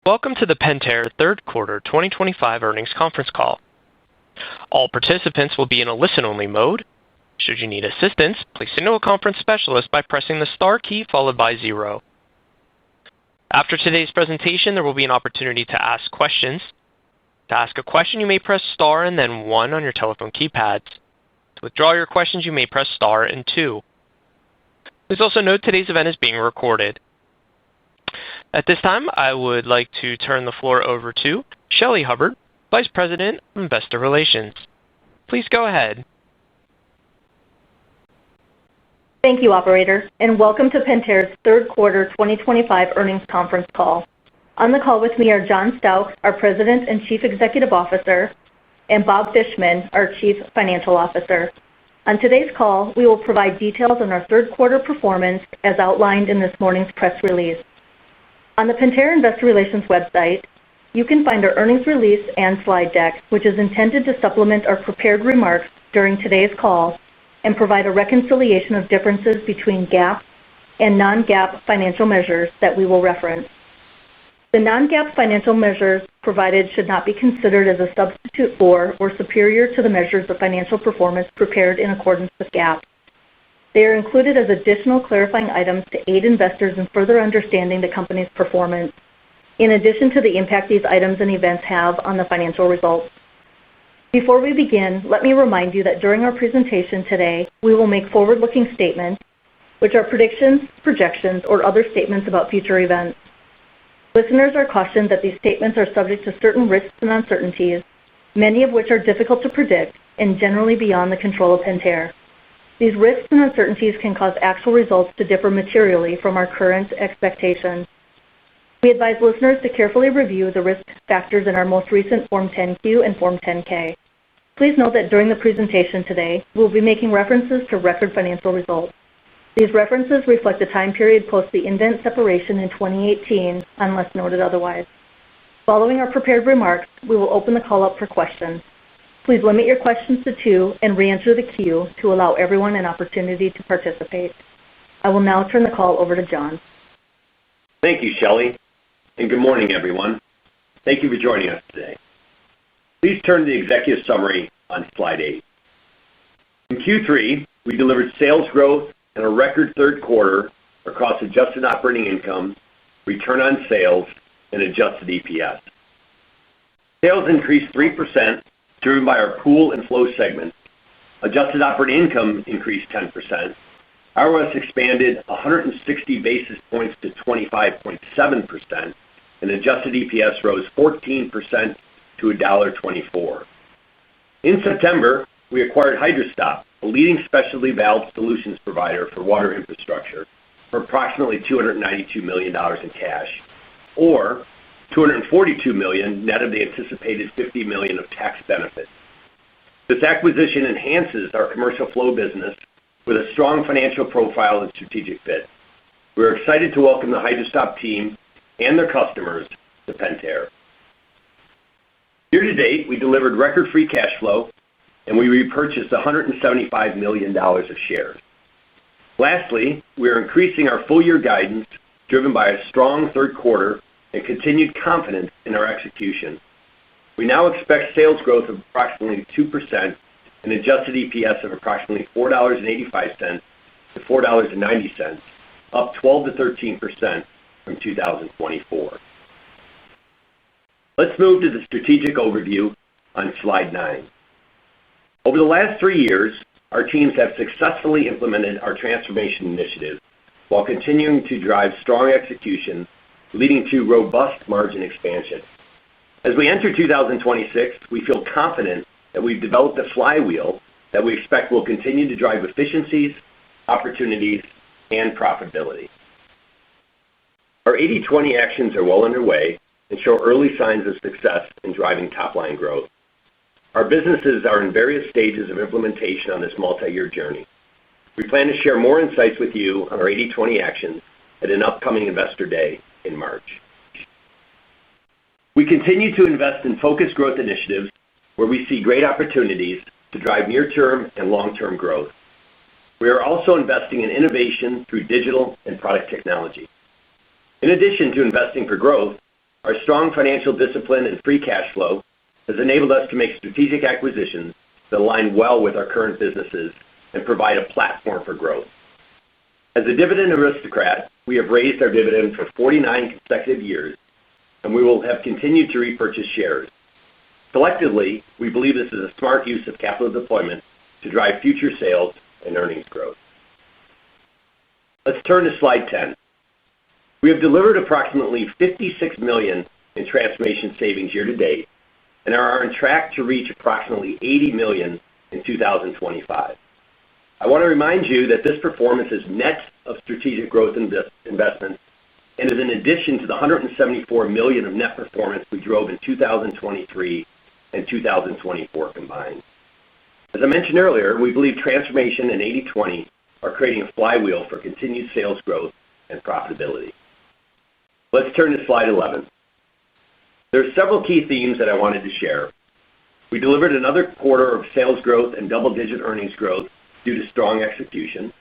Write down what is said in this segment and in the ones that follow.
Welcome to the Pentair third quarter 2025 earnings conference call. All participants will be in a listen-only mode. Should you need assistance, please signal a conference specialist by pressing the star key followed by 0. After today's presentation, there will be an opportunity to ask questions. To ask a question, you may press star and then 1 on your telephone keypads. To withdraw your questions, you may press star and 2. Please also note today's event is being recorded. At this time, I would like to turn the floor over to Shelly Hubbard, Vice President of Investor Relations. Please go ahead. Thank you, Operator, and welcome to Pentair's third quarter 2025 earnings conference call. On the call with me are John Stauch, our President and Chief Executive Officer, and Bob Fishman, our Chief Financial Officer. On today's call, we will provide details on our third quarter performance as outlined in this morning's press release. On the Pentair Investor Relations website, you can find our earnings release and slide deck, which is intended to supplement our prepared remarks during today's call and provide a reconciliation of differences between GAAP and non-GAAP financial measures that we will reference. The non-GAAP financial measures provided should not be considered as a substitute for or superior to the measures of financial performance prepared in accordance with GAAP. They are included as additional clarifying items to aid investors in further understanding the company's performance, in addition to the impact these items and events have on the financial results. Before we begin, let me remind you that during our presentation today, we will make forward-looking statements, which are predictions, projections, or other statements about future events. Listeners are cautioned that these statements are subject to certain risks and uncertainties, many of which are difficult to predict and generally beyond the control of Pentair. These risks and uncertainties can cause actual results to differ materially from our current expectations. We advise listeners to carefully review the risk factors in our most recent Form 10-Q and Form 10-K. Please note that during the presentation today, we will be making references to record financial results. These references reflect the time period post the indent separation in 2018, unless noted otherwise. Following our prepared remarks, we will open the call up for questions. Please limit your questions to 2 and re-enter the queue to allow everyone an opportunity to participate. I will now turn the call over to John. Thank you, Shelly, and good morning, everyone. Thank you for joining us today. Please turn to the executive summary on slide 8. In Q3, we delivered sales growth and a record third quarter across adjusted operating income, return on sales, and adjusted EPS. Sales increased 3%, driven by our pool and flow segment. Adjusted operating income increased 10%. ROS expanded 160 basis points to 25.7%, and adjusted EPS rose 14% to $1.24. In September, we acquired Hydra-Stop, a leading specialty valve solutions provider for water infrastructure, for approximately $292 million in cash, or $242 million net of the anticipated $50 million of tax benefits. This acquisition enhances our commercial flow business with a strong financial profile and strategic fit. We're excited to welcome the Hydra-Stop team and their customers to Pentair. Year to date, we delivered record free cash flow, and we repurchased $175 million of shares. Lastly, we are increasing our full-year guidance, driven by a strong third quarter and continued confidence in our execution. We now expect sales growth of approximately 2% and adjusted EPS of approximately $4.85 to $4.90, up 12 to 13% from 2024. Let's move to the strategic overview on slide 9. Over the last 3 years, our teams have successfully implemented our transformation initiative while continuing to drive strong execution, leading to robust margin expansion. As we enter 2026, we feel confident that we've developed a flywheel that we expect will continue to drive efficiencies, opportunities, and profitability. Our 80/20 actions are well underway and show early signs of success in driving top-line growth. Our businesses are in various stages of implementation on this multi-year journey. We plan to share more insights with you on our 80/20 actions at an upcoming Investor Day in March. We continue to invest in focused growth initiatives where we see great opportunities to drive near-term and long-term growth. We are also investing in innovation through digital and product technology. In addition to investing for growth, Our strong financial discipline and free cash flow has enabled us to make strategic acquisitions that align well with our current businesses and provide a platform for growth. As a dividend aristocrat, we have raised our dividend for 49 consecutive years, and we will have continued to repurchase shares. Collectively, we believe this is a smart use of capital deployment to drive future sales and earnings growth. Let's turn to slide 10. We have delivered approximately $56 million in transformation savings year to date and are on track to reach approximately $80 million in 2025. I want to remind you that this performance is net of strategic growth investments and is in addition to the $174 million of net performance we drove in 2023 and 2024 combined. As I mentioned earlier, we believe transformation and 80/20 are creating a flywheel for continued sales growth and profitability. Let's turn to slide 11. There are several key themes that I wanted to share. We delivered another quarter of sales growth and double-digit earnings growth due to strong execution.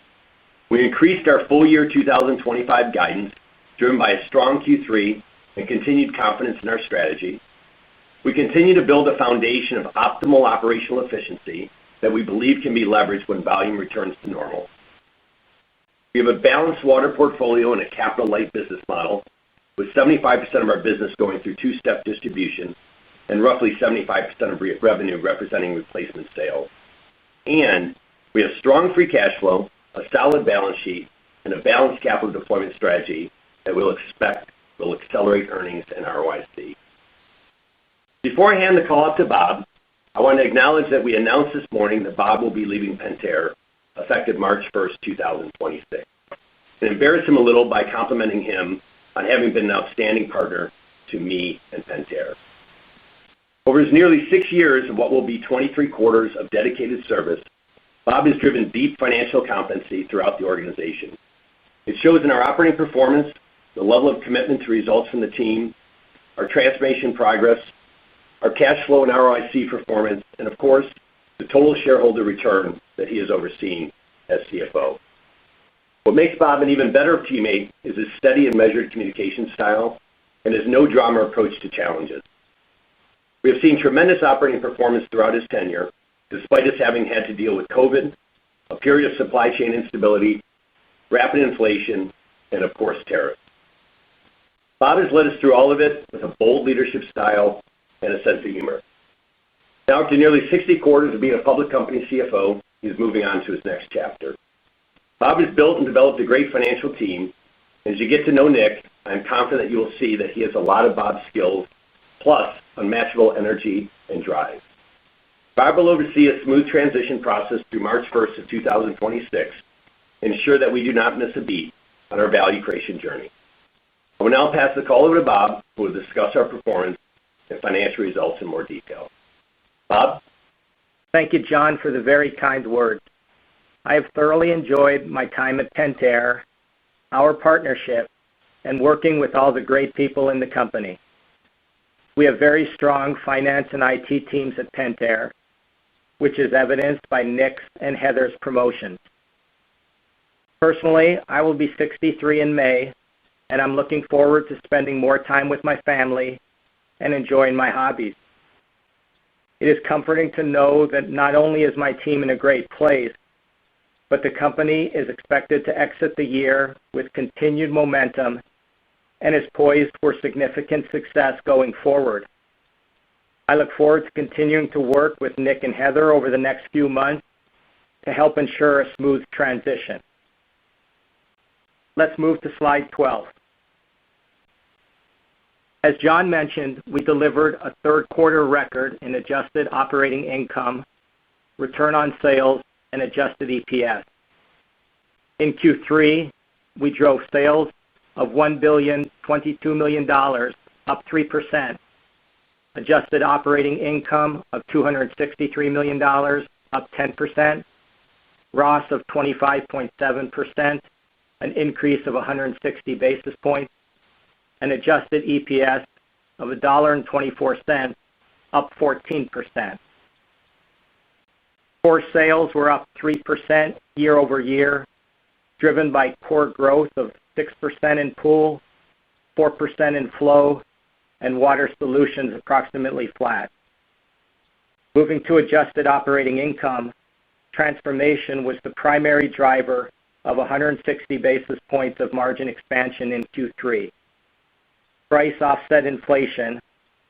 We increased our full year 2025 guidance, driven by a strong Q3 and continued confidence in our strategy. We continue to build a foundation of optimal operational efficiency that we believe can be leveraged when volume returns to normal. We have a balanced water portfolio and a capital-light business model, with 75% of our business going through two-step distribution and roughly 75% of revenue representing replacement sales. And we have strong free cash flow, a solid balance sheet, and a balanced capital deployment strategy that we'll expect will accelerate earnings and ROIC. Before I hand the call up to Bob, I want to acknowledge that we announced this morning that Bob will be leaving Pentair effective March 1st, 2026, and embarrass him a little by complimenting him on having been an outstanding partner to me and Pentair. Over his nearly 6 years of what will be 23 quarters of dedicated service, Bob has driven deep financial competency throughout the organization. It shows in our operating performance, the level of commitment to results from the team, our transformation progress, our cash flow and ROIC performance, and of course, the total shareholder return that he has overseen as CFO. What makes Bob an even better teammate is his steady and measured communication style and his no-drama approach to challenges. We have seen tremendous operating performance throughout his tenure, despite us having had to deal with COVID, a period of supply chain instability, rapid inflation, and of course, tariffs. Bob has led us through all of it with a bold leadership style and a sense of humor. Now, after nearly 60 quarters of being a public company CFO, he's moving on to his next chapter. Bob has built and developed a great financial team, and as you get to know Nick, I'm confident that you will see that he has a lot of Bob's skills, plus unmatchable energy and drive. Bob will oversee a smooth transition process through March 1st of 2026, and ensure that we do not miss a beat on our value creation journey. I will now pass the call over to Bob, who will discuss our performance and financial results in more detail. Bob? Thank you, John, for the very kind words. I have thoroughly enjoyed my time at Pentair, our partnership, and working with all the great people in the company. We have very strong finance and IT teams at Pentair, which is evidenced by Nick's and Heather's promotions. Personally, I will be 63 in May, and I'm looking forward to spending more time with my family and enjoying my hobbies. It is comforting to know that not only is my team in a great place, but the company is expected to exit the year with continued momentum and is poised for significant success going forward. I look forward to continuing to work with Nick and Heather over the next few months to help ensure a smooth transition. Let's move to slide 12. As John mentioned, we delivered a third quarter record in adjusted operating income, return on sales, and adjusted EPS. In Q3, we drove sales of $1,022 million, up 3%, adjusted operating income of $263 million, up 10%, ROS of 25.7%, an increase of 160 basis points, and adjusted EPS of $1.24, up 14%. Core sales were up 3% year over year, driven by core growth of 6% in pool, 4% in flow, and Water Solutions approximately flat. Moving to adjusted operating income, transformation was the primary driver of 160 basis points of margin expansion in Q3. Price offset inflation,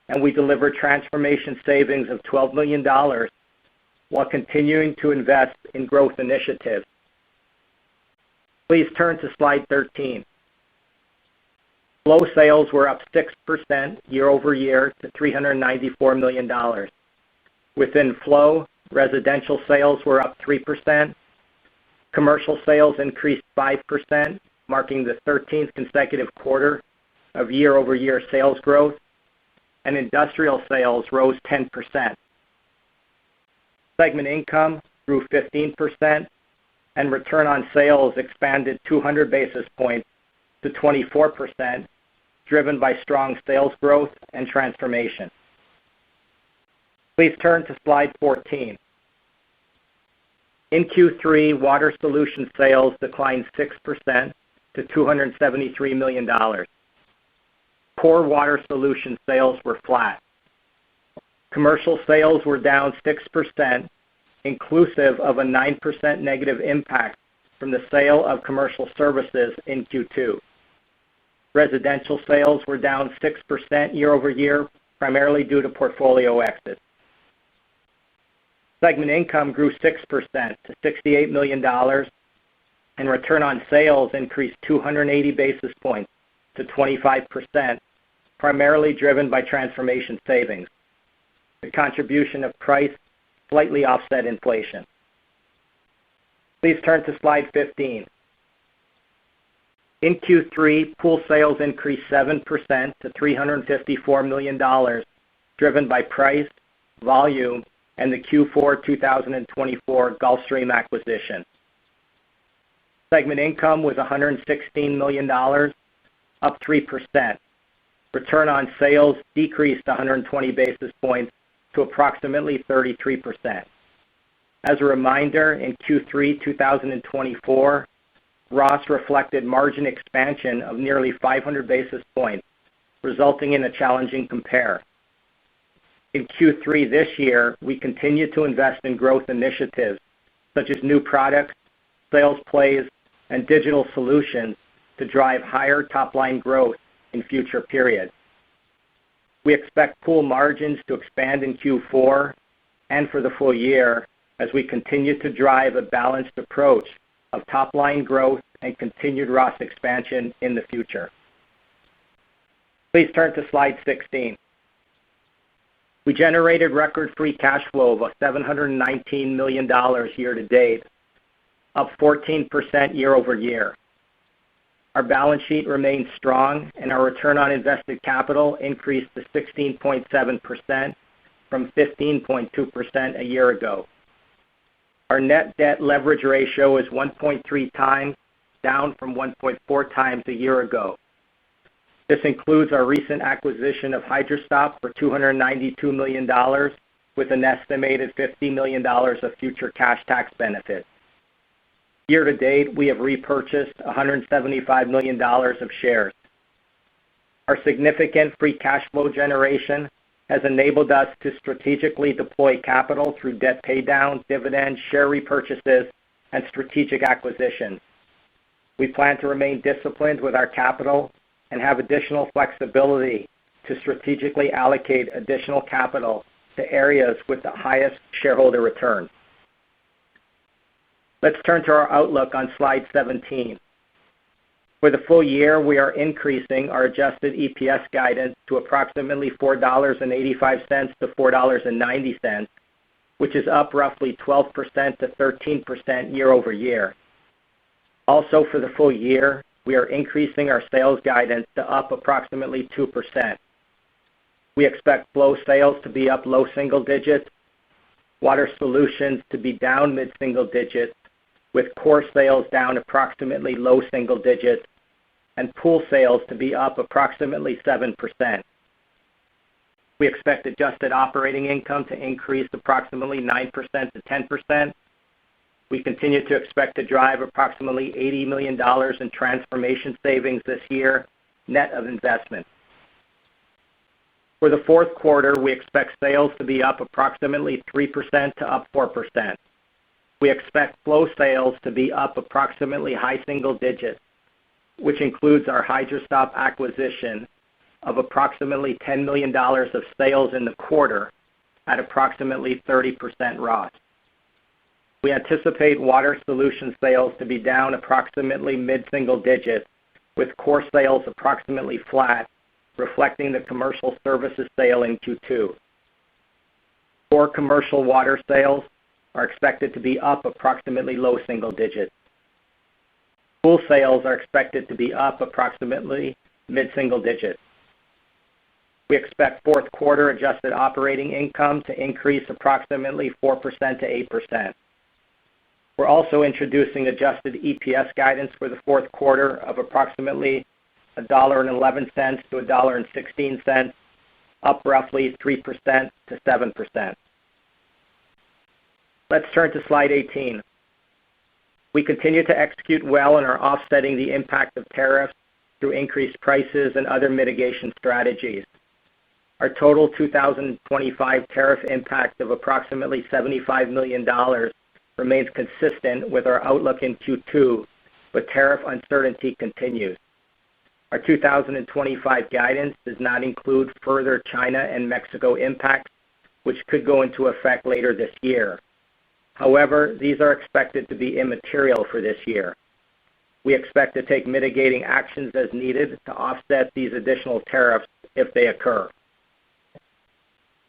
and we delivered transformation savings of $12 million while continuing to invest in growth initiatives. Please turn to slide 13. Flow sales were up 6% year-over-year to $394 million. Within Flow, residential sales were up 3%. Commercial sales increased 5%, marking the 13th consecutive quarter of year-over-year sales growth, and industrial sales rose 10%. Segment income grew 15%, and return on sales expanded 200 basis points to 24%, driven by strong sales growth and transformation. Please turn to slide 14. In Q3, Water Solutions sales declined 6% to $273 million. Core Water Solutions sales were flat. Commercial sales were down 6%, inclusive of a 9% negative impact from the sale of commercial services in Q2. Residential sales were down 6% year-over-year, primarily due to portfolio exits. Segment income grew 6% to $68 million, and return on sales increased 280 basis points to 25%, primarily driven by transformation savings. The contribution of price slightly offset inflation. Please turn to slide 15. In Q3, pool sales increased 7% to $354 million, driven by price, volume, and the Q4 2024 Gulfstream acquisition. Segment income was $116 million, up 3%. Return on sales decreased 120 basis points to approximately 33%. As a reminder, in Q3 2024, Ross reflected margin expansion of nearly 500 basis points, resulting in a challenging compare. In Q3 this year, we continue to invest in growth initiatives such as new products, sales plays, and digital solutions to drive higher top-line growth in future periods. We expect pool margins to expand in Q4 and for the full year as we continue to drive a balanced approach of top-line growth and continued Ross expansion in the future. Please turn to slide 16. We generated record free cash flow of $719 million year-to-date, up 14% year-over-year. Our balance sheet remains strong, and our return on invested capital increased to 16.7% from 15.2% a year ago. Our net debt leverage ratio is 1.3 times, down from 1.4 times a year ago. This includes our recent acquisition of Hydrostop for $292 million, with an estimated $50 million of future cash tax benefits. Year-to-date, we have repurchased $175 million of shares. Our significant free cash flow generation has enabled us to strategically deploy capital through debt paydown, dividends, share repurchases, and strategic acquisitions. We plan to remain disciplined with our capital and have additional flexibility to strategically allocate additional capital to areas with the highest shareholder return. Let's turn to our outlook on slide 17. For the full year, we are increasing our adjusted EPS guidance to approximately $4.85 to $4.90, which is up roughly 12% to 13% year-over-year. Also, for the full year, we are increasing our sales guidance to up approximately 2%. We expect Flow sales to be up low single digits, Water Solutions to be down mid-single digits, with core sales down approximately low single digits, and pool sales to be up approximately 7%. We expect adjusted operating income to increase approximately 9% to 10%. We continue to expect to drive approximately $80 million in transformation savings this year, net of investment. For the fourth quarter, we expect sales to be up approximately 3% to up 4%. We expect flow sales to be up approximately high single digits, which includes our Hydrostop acquisition of approximately $10 million of sales in the quarter at approximately 30% ROS. We anticipate Water Solutions sales to be down approximately mid-single digits, with core sales approximately flat, reflecting the commercial services sale in Q2. Core commercial water sales are expected to be up approximately low single digits. Pool sales are expected to be up approximately mid-single digits. We expect fourth quarter adjusted operating income to increase approximately 4% to 8%. We're also introducing adjusted EPS guidance for the fourth quarter of approximately $1.11 to $1.16, up roughly 3% to 7%. Let's turn to slide 18. We continue to execute well and are offsetting the impact of tariffs through increased prices and other mitigation strategies. Our total 2025 tariff impact of approximately $75 million remains consistent with our outlook in Q2, but tariff uncertainty continues. Our 2025 guidance does not include further China and Mexico impacts, which could go into effect later this year. However, these are expected to be immaterial for this year. We expect to take mitigating actions as needed to offset these additional tariffs if they occur.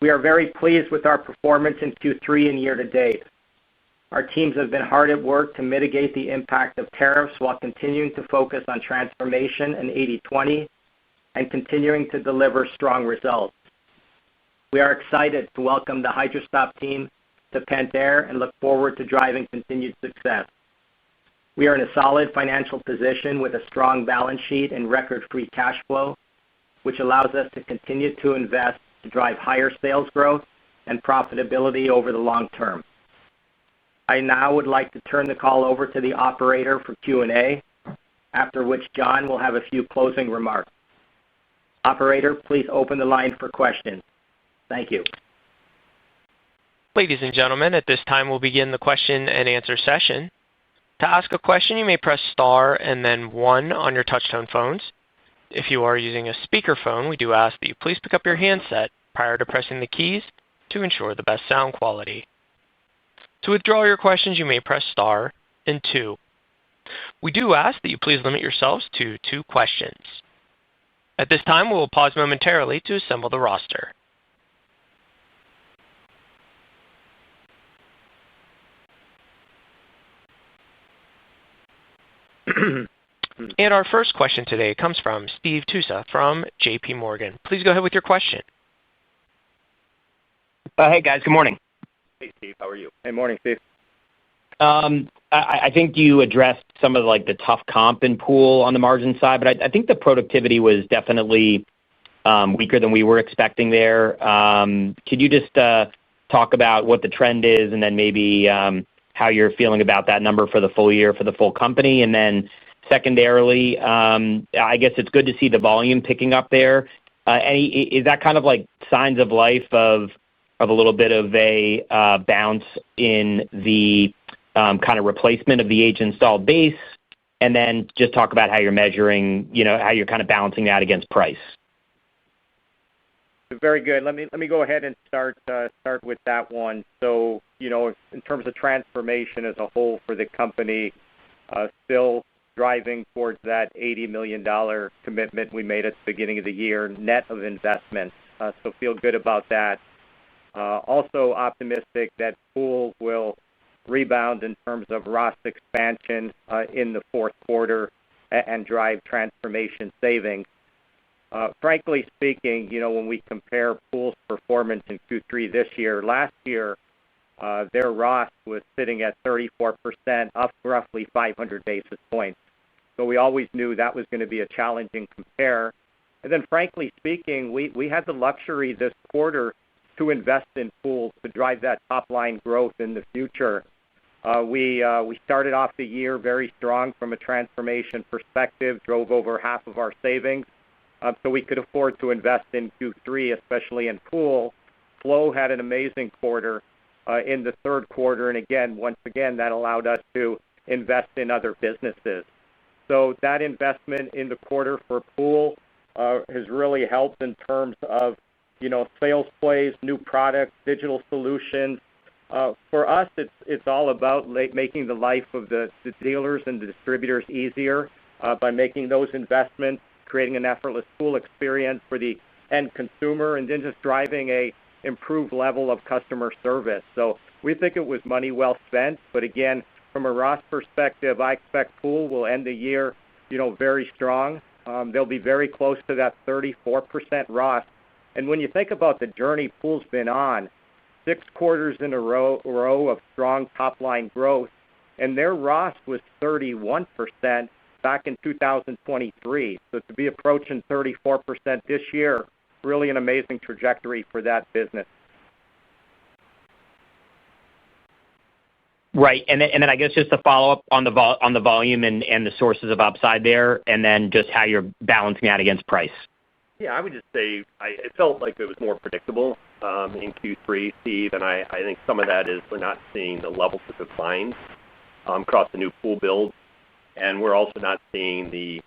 We are very pleased with our performance in Q3 and year to date. Our teams have been hard at work to mitigate the impact of tariffs while continuing to focus on transformation and 80/20 and continuing to deliver strong results. We are excited to welcome the Hydrostop team to Pentair and look forward to driving continued success. We are in a solid financial position with a strong balance sheet and record free cash flow, which allows us to continue to invest to drive higher sales growth and profitability over the long term. I now would like to turn the call over to the operator for Q&A, after which John will have a few closing remarks. Operator, please open the line for questions. Thank you. Ladies and gentlemen, at this time we'll begin the question and answer session. To ask a question, you may press star and then 1 on your touchtone phones. If you are using a speakerphone, we do ask that you please pick up your handset prior to pressing the keys to ensure the best sound quality. To withdraw your questions, you may press star and 2. We do ask that you please limit yourselves to 2 questions. At this time, we will pause momentarily to assemble the roster. And our first question today comes from Steve Tusa from J.P. Morgan. Please go ahead with your question. Hey guys, good morning. Hey Steve, how are you? Hey, morning, Steve. I think you addressed some of the tough comp in pool on the margin side, but I think the productivity was definitely weaker than we were expecting there. Could you just talk about what the trend is and then maybe how you're feeling about that number for the full year for the full company? And then secondarily, I guess it's good to see the volume picking up there. Is that kind of like signs of life of a little bit of a bounce in the kind of replacement of the age installed base? And then just talk about how you're measuring, how you're kind of balancing that against price. Very good. Let me go ahead and start with that one. So, in terms of transformation as a whole for the company, still driving towards that $80 million commitment we made at the beginning of the year, net of investments. So feel good about that. Also optimistic that pool will rebound in terms of ROS expansion in the fourth quarter and drive transformation savings. Frankly speaking, when we compare pool's performance in Q3 this year, last year, their ROS was sitting at 34%, up roughly 500 basis points. So we always knew that was going to be a challenging compare. And then frankly speaking, we had the luxury this quarter to invest in pool to drive that top line growth in the future. We started off the year very strong from a transformation perspective, drove over half of our savings. so we could afford to invest in Q3, especially in pool. Flow had an amazing quarter in the third quarter, and once again, that allowed us to invest in other businesses. So that investment in the quarter for pool has really helped in terms of, sales plays, new products, digital solutions. For us, it's all about making the life of the dealers and the distributors easier by making those investments, creating an effortless pool experience for the end consumer, and then just driving a improved level of customer service. So we think it was money well spent. But again, from a Ross perspective, I expect pool will end the year, very strong. They'll be very close to that 34% Ross. And when you think about the journey pool's been on, 6 quarters in a row of strong top-line growth, and their Ross was 31% back in 2023. So to be approaching 34% this year, really an amazing trajectory for that business. Right, and then I guess just to follow up on the volume and the sources of upside there, and then just how you're balancing that against price. Yeah, I would just say it felt like it was more predictable in Q3, Steve, and I think some of that is we're not seeing the levels of declines across the new pool builds, and we're also not seeing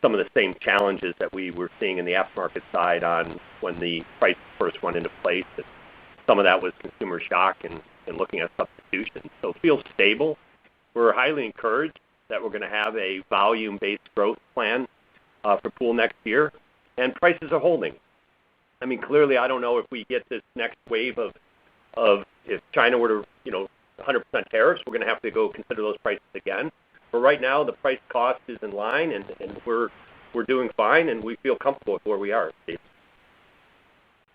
some of the same challenges that we were seeing in the aftermarket side on when the price first went into place. That some of that was consumer shock and looking at substitution. So it feels stable. We're highly encouraged that we're going to have a volume-based growth plan for pool next year, and prices are holding. I mean, clearly, I don't know if we get this next wave of if China were to, 100% tariffs, we're going to have to go consider those prices again. But right now, the price cost is in line, and we're doing fine, and we feel comfortable with where we are, Steve.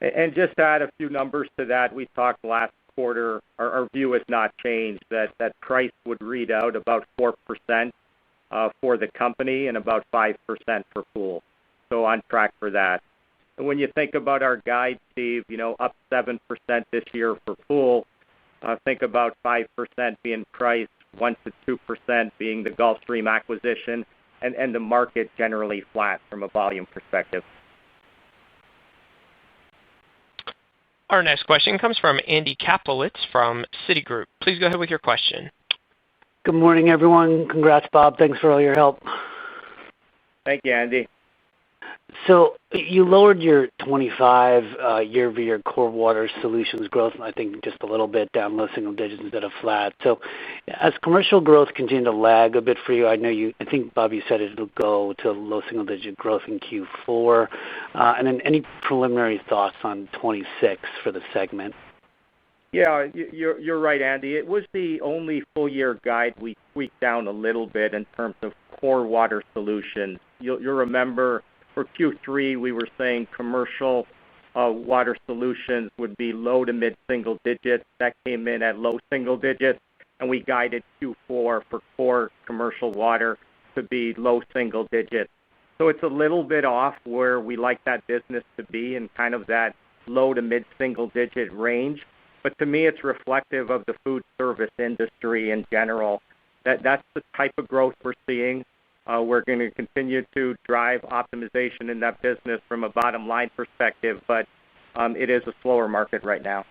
And just to add a few numbers to that, we talked last quarter, our view has not changed, that price would read out about 4% for the company and about 5% for pool. So on track for that. And when you think about our guide, Steve, up 7% this year for pool, think about 5% being price, 1 to 2% being the Gulfstream acquisition, and the market generally flat from a volume perspective. Our next question comes from Andy Kaplowitz from Citigroup. Please go ahead with your question. Good morning, everyone. Congrats, Bob. Thanks for all your help. Thank you, Andy. So you lowered your 25 year-over-year core water solutions growth, I think just a little bit down low single digits instead of flat. So as commercial growth continued to lag a bit for you, I think, Bob, you said it'll go to low single digit growth in Q4. And then any preliminary thoughts on 26 for the segment? Yeah, you're right, Andy. It was the only full-year guide we tweaked down a little bit in terms of core water solutions. You'll remember for Q3, we were saying commercial water solutions would be low to mid-single digits. That came in at low single digits, and we guided Q4 for core commercial water to be low single digits. So it's a little bit off where we like that business to be in kind of that low to mid-single digit range. But to me, it's reflective of the food service industry in general. That's the type of growth we're seeing. We're going to continue to drive optimization in that business from a bottom line perspective, but it is a slower market right now.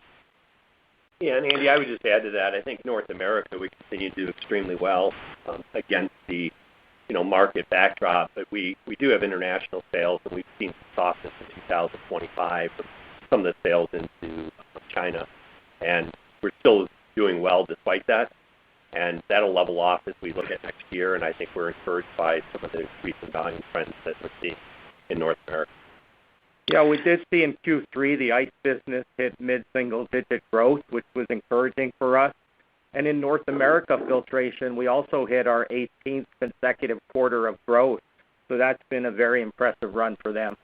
Yeah, and Andy, I would just add to that. I think North America, we continue to do extremely well against the market backdrop, but we do have international sales, and we've seen some softness in 2025 from some of the sales into China, and we're still doing well despite that. And that'll level off as we look at next year, and I think we're encouraged by some of the recent volume trends that we're seeing in North America. Yeah, we did see in Q3 the ice business hit mid-single-digit growth, which was encouraging for us. And in North America filtration, we also hit our 18th consecutive quarter of growth. So that's been a very impressive run for them.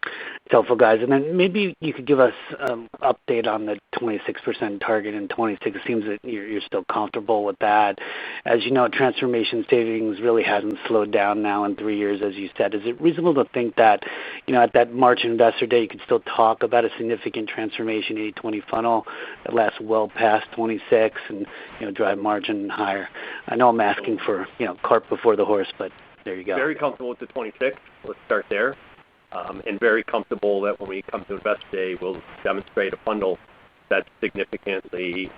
It's helpful, guys. And then maybe you could give us an update on the 26% target in 26. It seems that you're still comfortable with that. As you know, transformation savings really hasn't slowed down now in 3 years, as you said. Is it reasonable to think that, at that March Investor Day, you could still talk about a significant transformation 80/20 funnel that lasts well past 26 and, drive margin higher? I know I'm asking for, cart before the horse, but There you go. Very comfortable with the 26. Let's start there. And very comfortable that when we come to Investor Day, we'll demonstrate a bundle that significantly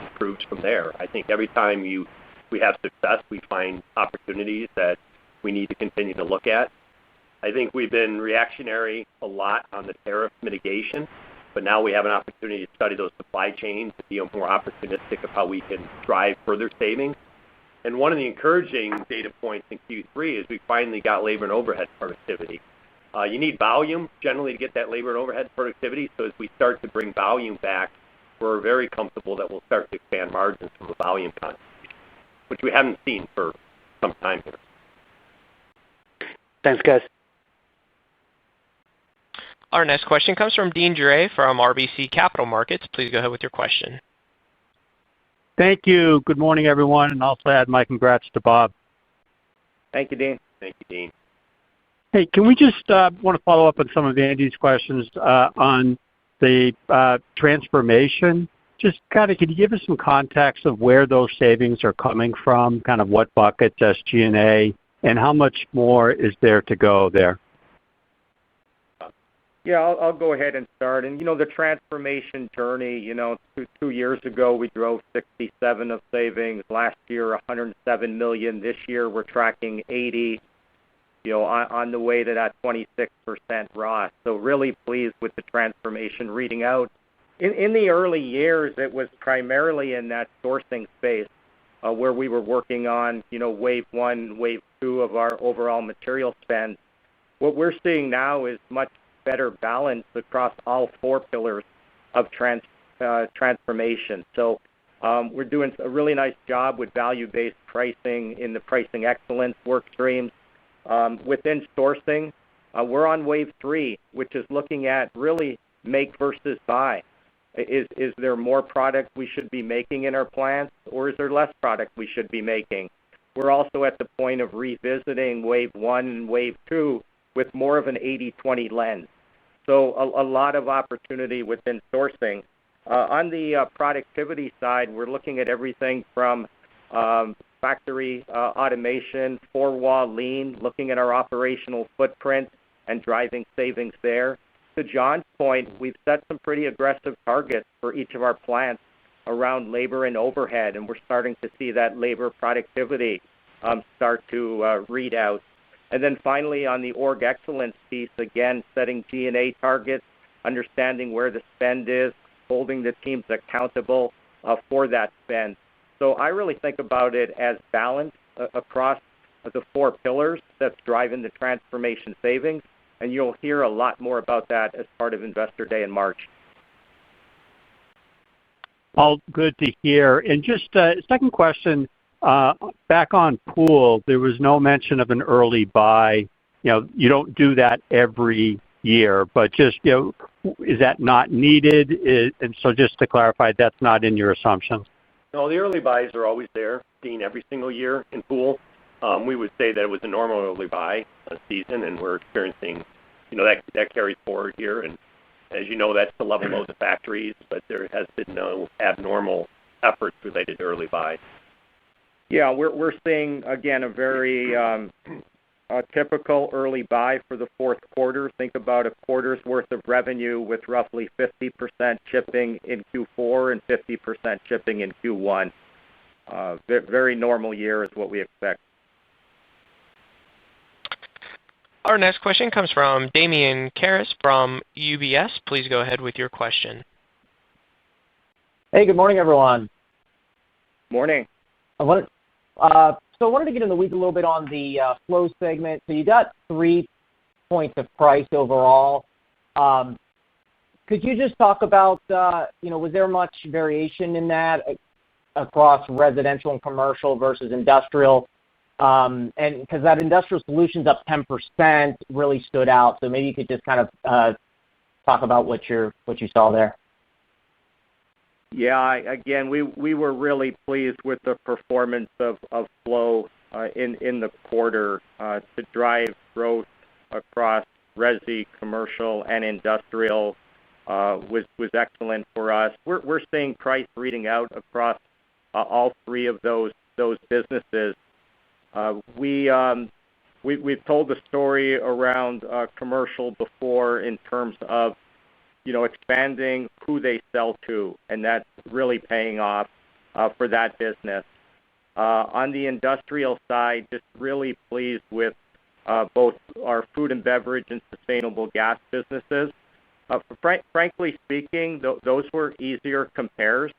improves from there. I think every time we have success, we find opportunities that we need to continue to look at. I think we've been reactionary a lot on the tariff mitigation, but now we have an opportunity to study those supply chains to be more opportunistic of how we can drive further savings. And one of the encouraging data points in Q3 is we finally got labor and overhead productivity. You need volume generally to get that labor and overhead productivity. So as we start to bring volume back, we're very comfortable that we'll start to expand margins from a volume contribution, which we haven't seen for some time here. Thanks, guys. Our next question comes from Deane Dray from RBC Capital Markets. Please go ahead with your question. Thank you. Good morning, everyone, and also add my congrats to Bob. Thank you, Dean. Thank you, Dean. Hey, can we just want to follow up on some of Andy's questions on the transformation? Just kind of, can you give us some context of where those savings are coming from, kind of what buckets, SG&A, and how much more is there to go there? Yeah, I'll go ahead and start. And, the transformation journey, 2 years ago, we drove 67 of savings. Last year, 107 million. This year, we're tracking 80, on the way to that 26% ROS. So really pleased with the transformation reading out. In the early years, it was primarily in that sourcing space where we were working on, wave 1, wave 2 of our overall material spend. What we're seeing now is much better balance across all 4 pillars of transformation. So we're doing a really nice job with value-based pricing in the pricing excellence work streams. Within sourcing, we're on wave 3, which is looking at really make versus buy. Is there more product we should be making in our plants, or is there less product we should be making? We're also at the point of revisiting wave 1 and wave 2 with more of an 80-20 lens. So a lot of opportunity within sourcing. On the productivity side, we're looking at everything from factory automation, 4-wall lean, looking at our operational footprint and driving savings there. To John's point, we've set some pretty aggressive targets for each of our plants around labor and overhead, and we're starting to see that labor productivity start to read out. And then finally, on the org excellence piece, again, setting G&A targets, understanding where the spend is, holding the teams accountable for that spend. So I really think about it as balance across the 4 pillars that's driving the transformation savings, and you'll hear a lot more about that as part of Investor Day in March. All good to hear. And just a second question, back on pool, there was no mention of an early buy. You don't do that every year, but just, is that not needed? And so just to clarify, that's not in your assumptions? No, the early buys are always there, Dean, every single year in pool. We would say that it was a normal early buy season, and we're experiencing, that carries forward here. And as you know, that's the level load of factories, but there has been no abnormal efforts related to early buy. Yeah, we're seeing, again, a very typical early buy for the fourth quarter. Think about a quarter's worth of revenue with roughly 50% shipping in Q4 and 50% shipping in Q1. Very normal year is what we expect. Our next question comes from Damian Karas from UBS. Please go ahead with your question. Hey, good morning, everyone. Morning. I wanted to get in the weeds a little bit on the flow segment. So you got 3 points of price overall. Could you just talk about, was there much variation in that across residential and commercial versus industrial? And because that industrial solutions up 10% really stood out. So maybe you could just kind of talk about what you saw there. Yeah, again, we were really pleased with the performance of flow in the quarter to drive growth across resi, commercial, and industrial was excellent for us. We're seeing price reading out across all 3 of those businesses. We we've told the story around commercial before in terms of expanding who they sell to, and that's really paying off for that business. On the industrial side, just really pleased with both our food and beverage and sustainable gas businesses. Frankly speaking, those were easier compares.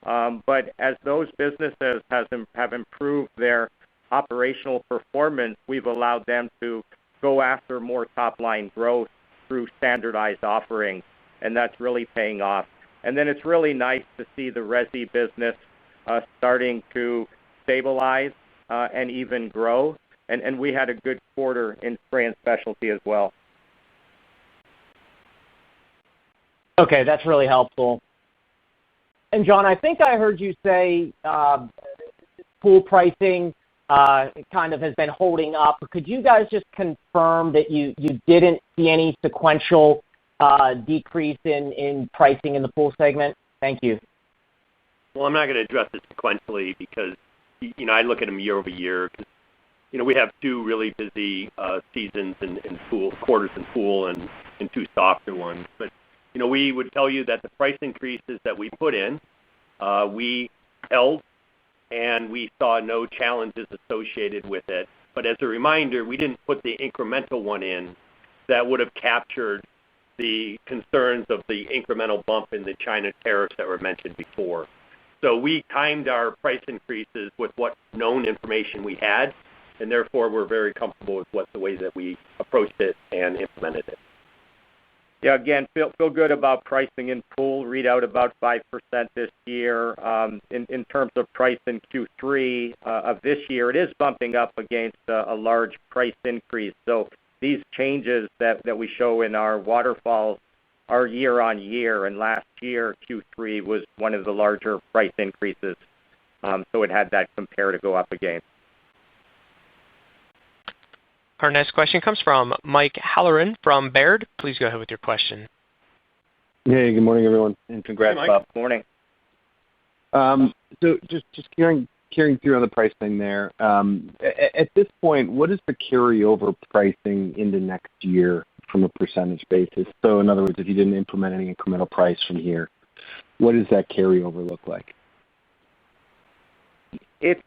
But as those businesses have improved their operational performance, we've allowed them to go after more top-line growth through standardized offerings, and that's really paying off. And then it's really nice to see the resi business starting to stabilize and even grow. And we had a good quarter in spray and specialty as well. Okay, that's really helpful. And John, I think I heard you say pool pricing kind of has been holding up. Could you guys just confirm that you didn't see any sequential decrease in pricing in the pool segment? Thank you. Well, I'm not going to address it sequentially because, I look at them year over year. We have two really busy seasons in pool, quarters in pool, and two softer ones. But, we would tell you that the price increases that we put in, we held, and we saw no challenges associated with it. But as a reminder, we didn't put the incremental one in that would have captured the concerns of the incremental bump in the China tariffs that were mentioned before. So we timed our price increases with what known information we had, and therefore we're very comfortable with the way that we approached it and implemented it. Yeah, again, feel good about pricing in pool. Read out about 5% this year. In terms of price in Q3 of this year, it is bumping up against a large price increase. So these changes that we show in our waterfalls are year on year, and last year Q3 was one of the larger price increases. So it had that compare to go up against. Our next question comes from Mike Halloran from Baird. Please go ahead with your question. Hey, good morning, everyone, and congrats, Hey, Mike. Bob. Good morning. So just carrying through on the pricing there. At this point, what is the carryover pricing into next year from a percentage basis? So in other words, if you didn't implement any incremental price from here, what does that carryover look like? It's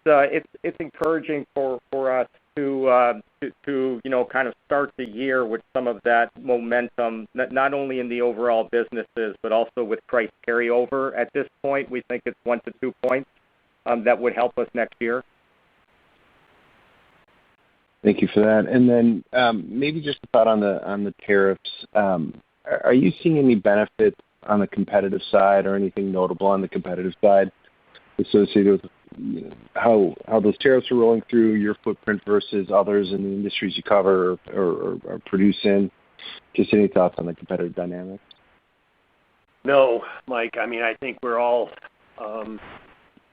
encouraging for us to kind of start the year with some of that momentum, not only in the overall businesses but also with price carryover. At this point, we think it's 1 to 2 points that would help us next year. Thank you for that. And then maybe just a thought on the tariffs. Are you seeing any benefits on the competitive side or anything notable on the competitive side associated with how those tariffs are rolling through your footprint versus others in the industries you cover or produce in? Just any thoughts on the competitive dynamics? No, Mike. I mean, I think we're all,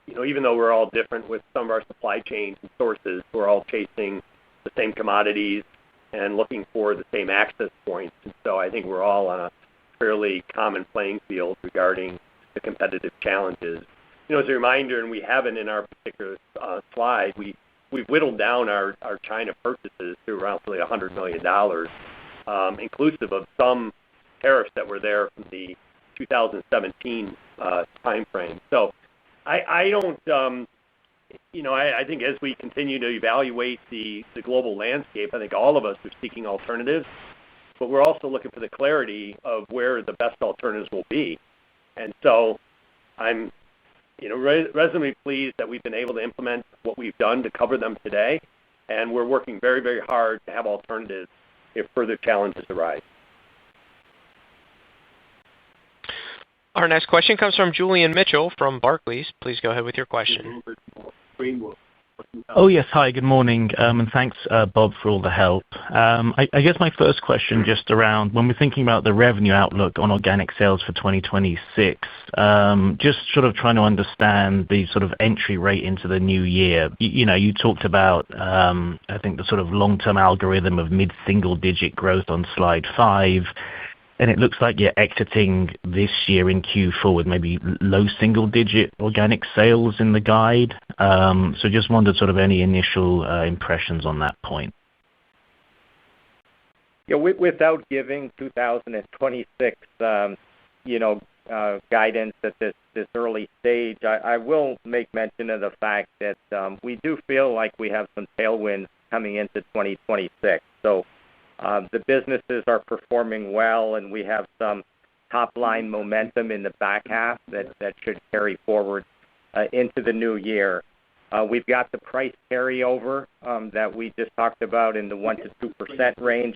even though we're all different with some of our supply chains and sources, we're all chasing the same commodities and looking for the same access points. And so I think we're all on a fairly common playing field regarding the competitive challenges. As a reminder, and we haven't in our particular slide, we've whittled down our China purchases to around really $100 million, inclusive of some tariffs that were there from the 2017 timeframe. So I don't, I think as we continue to evaluate the global landscape, I think all of us are seeking alternatives, but we're also looking for the clarity of where the best alternatives will be. And so I'm reasonably pleased that we've been able to implement what we've done to cover them today, and we're working very, very hard to have alternatives if further challenges arise. Our next question comes from Julian Mitchell from Barclays. Please go ahead with your question. Oh, yes. Hi, good morning, and thanks, Bob, for all the help. I guess my first question just around when we're thinking about the revenue outlook on organic sales for 2026, just sort of trying to understand the sort of entry rate into the new year. You talked about, I think, the sort of long-term algorithm of mid-single-digit growth on slide 5. And it looks like you're exiting this year in Q4 with maybe low single-digit organic sales in the guide. So just wondered sort of any initial impressions on that point. Without giving 2026 guidance at this early stage, I will make mention of the fact that we do feel like we have some tailwinds coming into 2026. So the businesses are performing well, and we have some top-line momentum in the back half that should carry forward into the new year. We've got the price carryover that we just talked about in the 1% to 2% range.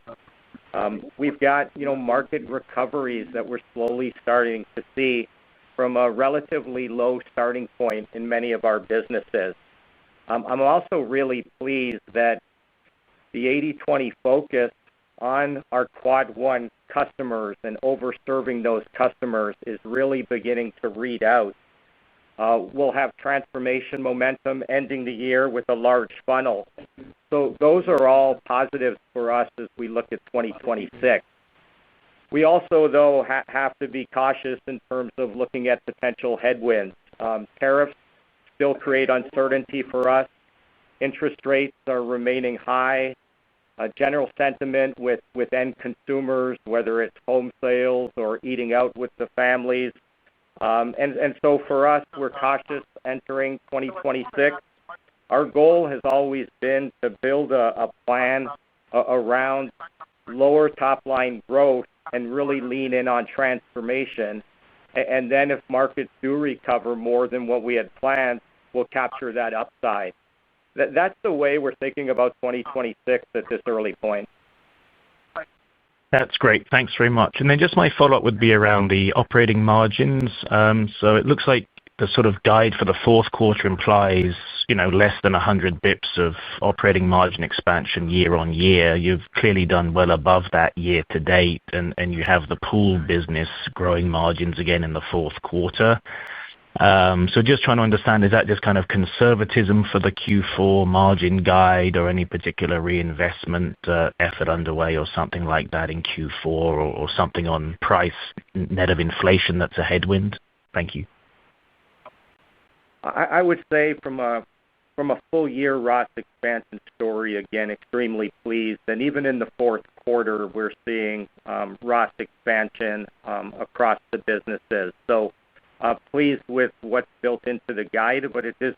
We've got market recoveries that we're slowly starting to see from a relatively low starting point in many of our businesses. I'm also really pleased that the 80/20 focus on our Quad 1 customers and over-serving those customers is really beginning to read out. We'll have transformation momentum ending the year with a large funnel. So those are all positives for us as we look at 2026. We also, though, have to be cautious in terms of looking at potential headwinds. Tariffs still create uncertainty for us. Interest rates are remaining high. General sentiment with end consumers, whether it's home sales or eating out with the families. And so for us, we're cautious entering 2026. Our goal has always been to build a plan around lower top-line growth and really lean in on transformation. And then if markets do recover more than what we had planned, we'll capture that upside. That's the way we're thinking about 2026 at this early point. That's great. Thanks very much. And then just my follow-up would be around the operating margins. So it looks like the sort of guide for the fourth quarter implies, less than 100 basis points of operating margin expansion year on year. You've clearly done well above that year to date, and you have the pool business growing margins again in the fourth quarter. So just trying to understand, is that just kind of conservatism for the Q4 margin guide or any particular reinvestment effort underway or something like that in Q4 or something on price net of inflation that's a headwind? Thank you. I would say from a full-year ROS expansion story, again, extremely pleased. And even in the fourth quarter, we're seeing ROS expansion across the businesses. So pleased with what's built into the guide, but it does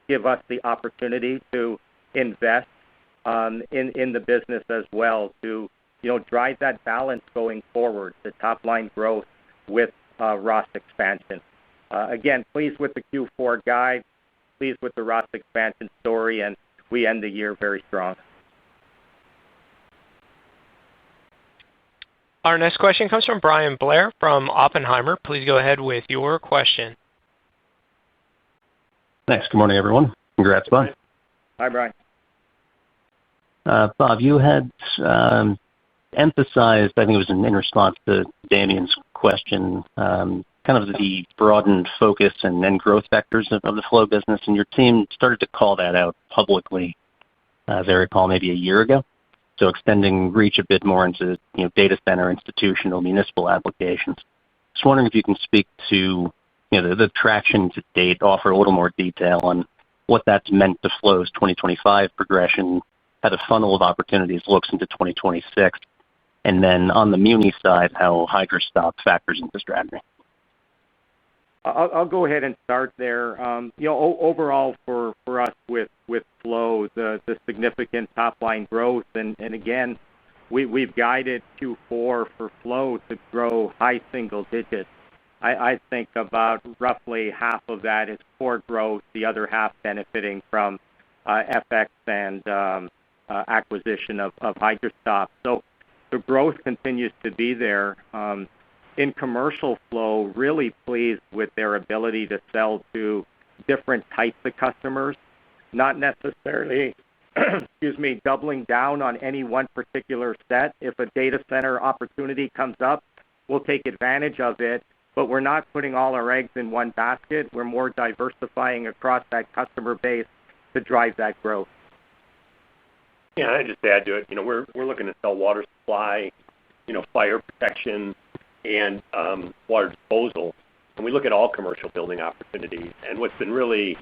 give us the opportunity to invest in the business as well to drive that balance going forward, the top-line growth with ROS expansion. Again, pleased with the Q4 guide, pleased with the ROS expansion story, and we end the year very strong. Our next question comes from Bryan Blair from Oppenheimer. Please go ahead with your question. Thanks. Good morning, everyone. Congrats, Bob. Hi, Brian. Bob, you had emphasized, I think it was in response to Damian's question, kind of the broadened focus and growth vectors of the flow business, and your team started to call that out publicly, as I recall, maybe a year ago. So extending reach a bit more into data center, institutional, municipal applications. Just wondering if you can speak to the traction to date, offer a little more detail on what that's meant to Flow's 2025 progression, how the funnel of opportunities looks into 2026, and then on the muni side, how Hydra-Stop factors into strategy. I'll go ahead and start there. Overall for us with Flow, the significant top-line growth, and again, we've guided Q4 for Flow to grow high single digits. I think about roughly half of that is core growth, the other half benefiting from FX and acquisition of Hydra-Stop. So the growth continues to be there. In commercial Flow, really pleased with their ability to sell to different types of customers, not necessarily, doubling down on any one particular set. If a data center opportunity comes up, we'll take advantage of it, but we're not putting all our eggs in one basket. We're more diversifying across that customer base to drive that growth. Yeah, I just add to it, we're looking to sell water supply, fire protection, and water disposal. And we look at all commercial building opportunities. And what's been really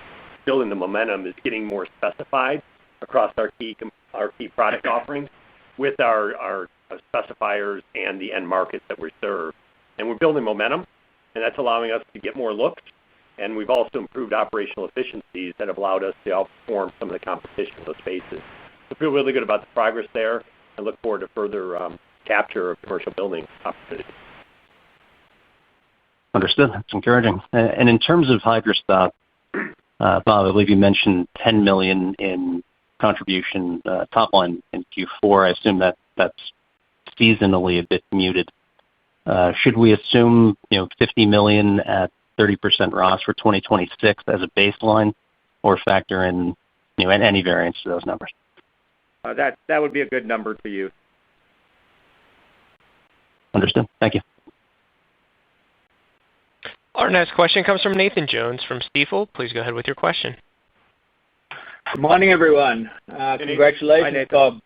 building the momentum is getting more specified across our key product offerings with our specifiers and the end markets that we serve. And we're building momentum, and that's allowing us to get more looks. And we've also improved operational efficiencies that have allowed us to outperform some of the competition in those spaces. I feel really good about the progress there and look forward to further capture of commercial building opportunities. Understood. That's encouraging. And in terms of Hydra-Stop, Bob, I believe you mentioned $10 million in contribution top line in Q4. I assume that's seasonally a bit muted. Should we assume $50 million at 30% ROS for 2026 as a baseline, or factor in any variance to those numbers? That would be a good number to use. Understood. Thank you. Our next question comes from Nathan Jones from Stifel. Please go ahead with your question. Good morning, everyone. Congratulations, Nathan. Bob.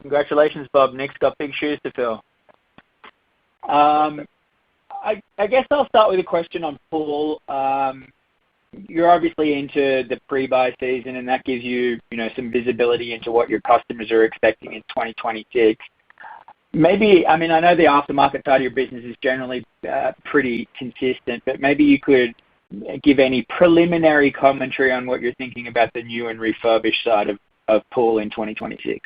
Congratulations, Bob. Nick's got big shoes to fill. I guess I'll start with a question on pool. You're obviously into the pre-buy season, and that gives you some visibility into what your customers are expecting in 2026. I know the aftermarket side of your business is generally pretty consistent, but maybe you could give any preliminary commentary on what you're thinking about the new and refurbished side of pool in 2026.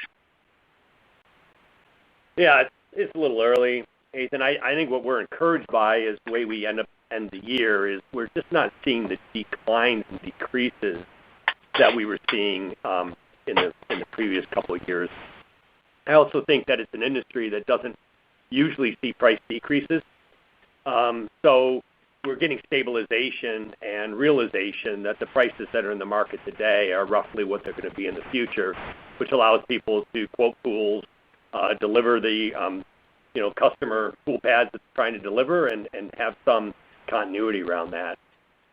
Yeah, it's a little early, Nathan. I think what we're encouraged by is the way we end the year is we're just not seeing the declines and decreases that we were seeing in the previous couple of years. I also think that it's an industry that doesn't usually see price decreases. So we're getting stabilization and realization that the prices that are in the market today are roughly what they're going to be in the future, which allows people to quote pools, deliver the customer pool pads that they're trying to deliver, and have some continuity around that.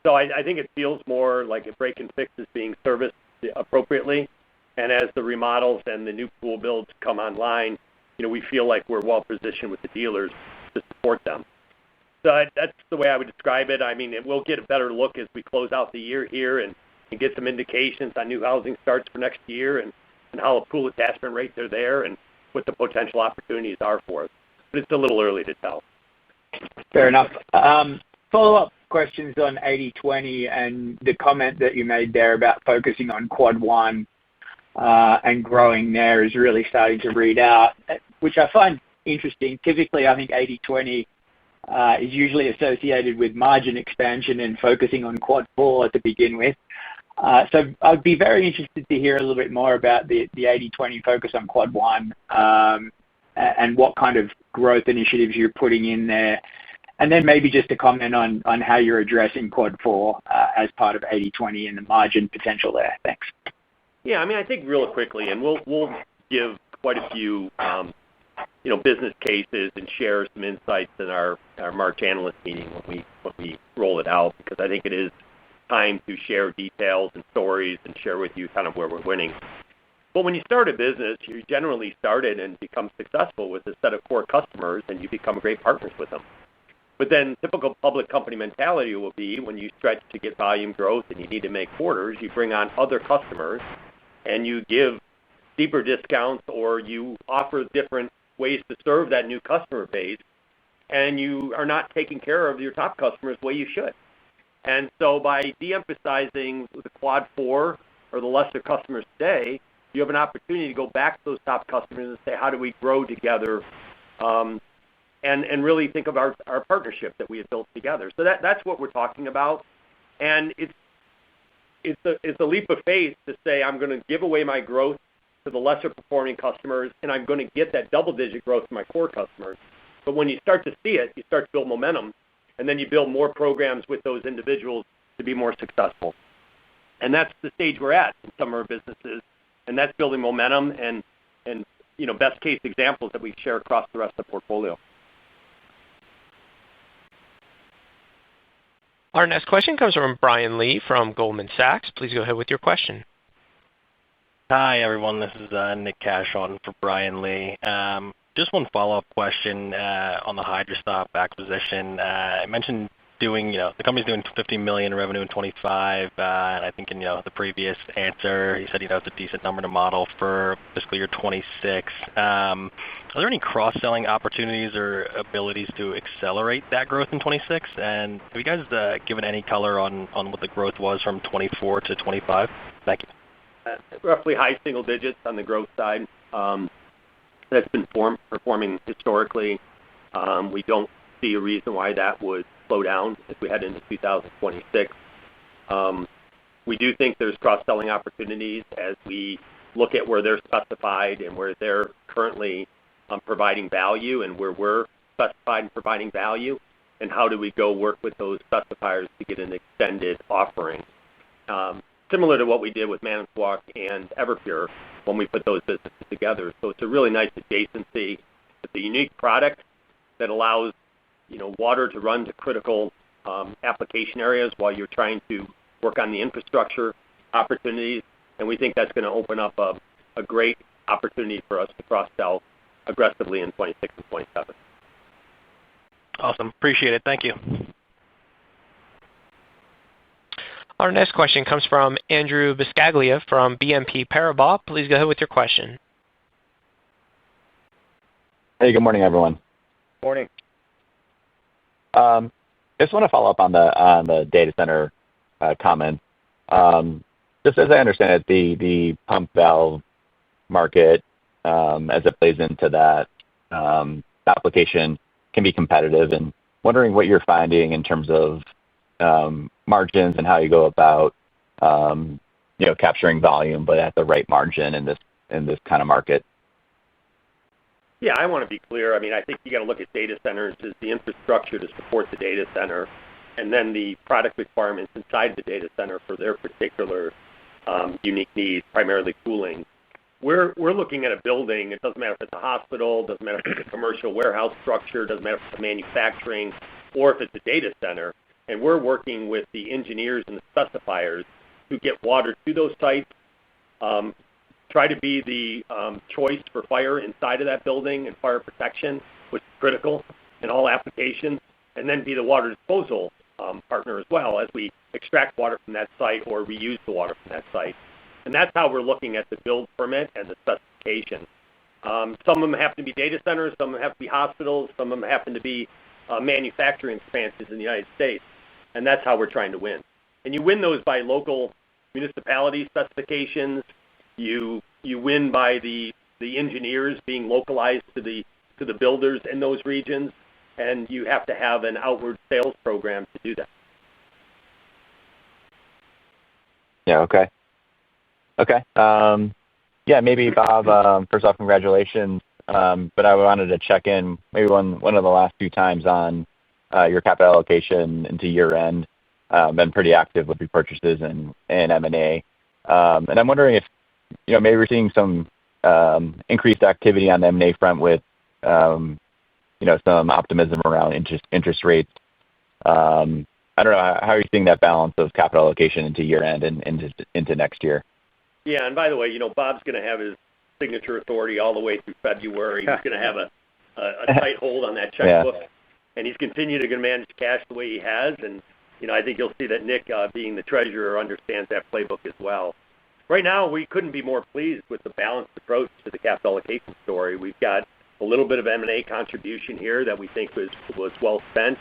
So I think it feels more like a break and fix is being serviced appropriately. And as the remodels and the new pool builds come online, we feel like we're well positioned with the dealers to support them. So that's the way I would describe it. I mean, we'll get a better look as we close out the year here and get some indications on new housing starts for next year and how the pool attachment rates are there and what the potential opportunities are for us. But it's a little early to tell. Fair enough. Follow-up questions on 80/20 and the comment that you made there about focusing on Quad 1 and growing there is really starting to read out, which I find interesting. Typically, I think 80/20 is usually associated with margin expansion and focusing on Quad 4 to begin with. So I'd be very interested to hear a little bit more about the 80/20 focus on Quad 1 and what kind of growth initiatives you're putting in there. And then maybe just a comment on how you're addressing Quad 4 as part of 80/20 and the margin potential there. Thanks. Yeah, I mean, I think real quickly, and we'll give quite a few business cases and share some insights in our March analyst meeting when we roll it out, because I think it is time to share details and stories and share with you kind of where we're winning. But when you start a business, you generally start it and become successful with a set of core customers, and you become great partners with them. But then typical public company mentality will be when you stretch to get volume growth and you need to make quarters, you bring on other customers and you give deeper discounts or you offer different ways to serve that new customer base, and you are not taking care of your top customers the way you should. And so by de-emphasizing the Quad 4 or the lesser customers today, you have an opportunity to go back to those top customers and say, how do we grow together, and really think of our partnership that we have built together. So that's what we're talking about. And it's a leap of faith to say I'm going to give away my growth to the lesser performing customers, and I'm going to get that double-digit growth from my core customers. But when you start to see it, you start to build momentum, and then you build more programs with those individuals to be more successful. And that's the stage we're at in some of our businesses, and that's building momentum and best case examples that we share across the rest of the portfolio. Our next question comes from Brian Lee from Goldman Sachs. Please go ahead with your question. Hi, everyone. This is Nick Cash on for Brian Lee. Just one follow-up question on the Hydra-Stop acquisition. I mentioned the company's doing $50 million in revenue in 2025, and I think in the previous answer, you said it's a decent number to model for fiscal year 2026. Are there any cross-selling opportunities or abilities to accelerate that growth in 2026? And have you guys given any color on what the growth was from 2024 to 2025? Thank you. Roughly high single digits on the growth side. That's been performing historically. We don't see a reason why that would slow down as we head into 2026. We do think there's cross-selling opportunities as we look at where they're specified and where they're currently providing value and where we're specified and providing value, and how do we go work with those specifiers to get an extended offering. Similar to what we did with Manitowoc and Everpure when we put those businesses together. So it's a really nice adjacency. It's a unique product that allows water to run to critical application areas while you're trying to work on the infrastructure opportunities. And we think that's going to open up a great opportunity for us to cross-sell aggressively in 26 and 27. Awesome. Appreciate it. Thank you. Our next question comes from Andrew Buscaglia from BNP Paribas. Please go ahead with your question. Hey, good morning, everyone. Morning. Just want to follow up on the data center comment. Just as I understand it, the pump valve market, as it plays into that application, can be competitive. And wondering what you're finding in terms of margins and how you go about capturing volume, but at the right margin in this kind of market. Yeah, I want to be clear. I mean, I think you got to look at data centers as the infrastructure to support the data center, and then the product requirements inside the data center for their particular unique needs, primarily cooling. We're looking at a building. It doesn't matter if it's a hospital, doesn't matter if it's a commercial warehouse structure, doesn't matter if it's manufacturing, or if it's a data center. And we're working with the engineers and the specifiers who get water to those sites, try to be the choice for fire inside of that building and fire protection, which is critical in all applications, and then be the water disposal partner as well as we extract water from that site or reuse the water from that site. And that's how we're looking at the build permit and the specification. Some of them happen to be data centers, some of them have to be hospitals, some of them happen to be manufacturing expansions in the United States. And that's how we're trying to win. And you win those by local municipality specifications. You win by the engineers being localized to the builders in those regions, and you have to have an outward sales program to do that. Yeah. Okay. Yeah. Maybe Bob. First off, congratulations. But I wanted to check in maybe one of the last few times on your capital allocation into year-end. Been pretty active with repurchases and M&A. And I'm wondering if maybe we're seeing some increased activity on the M&A front with some optimism around interest rates. I don't know, how are you seeing that balance of capital allocation into year-end and into next year? Yeah, and by the way, Bob's going to have his signature authority all the way through February. He's going to have a tight hold on that checkbook, and he's continuing to manage cash the way he has. And I think you'll see that Nick, being the treasurer, understands that playbook as well. Right now, we couldn't be more pleased with the balanced approach to the capital allocation story. We've got a little bit of M&A contribution here that we think was well spent.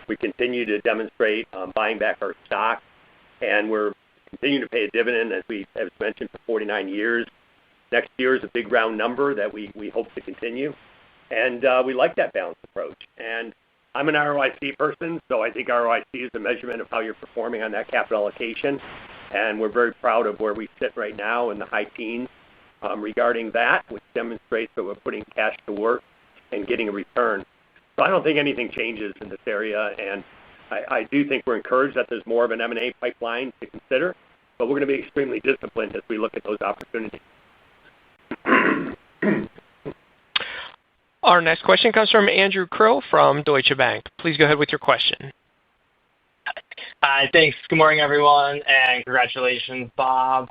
We continue to demonstrate buying back our stock, and we're continuing to pay a dividend, as we have mentioned, for 49 years. Next year is a big round number that we hope to continue, and we like that balanced approach. And I'm an ROIC person, so I think ROIC is a measurement of how you're performing on that capital allocation, and we're very proud of where we sit right now in the high teens regarding that, which demonstrates that we're putting cash to work and getting a return. So I don't think anything changes in this area, and I do think we're encouraged that there's more of an M&A pipeline to consider, but we're going to be extremely disciplined as we look at those opportunities. Our next question comes from Andrew Krill from Deutsche Bank. Please go ahead with your question. Hi, thanks. Good morning, everyone, and congratulations, Bob.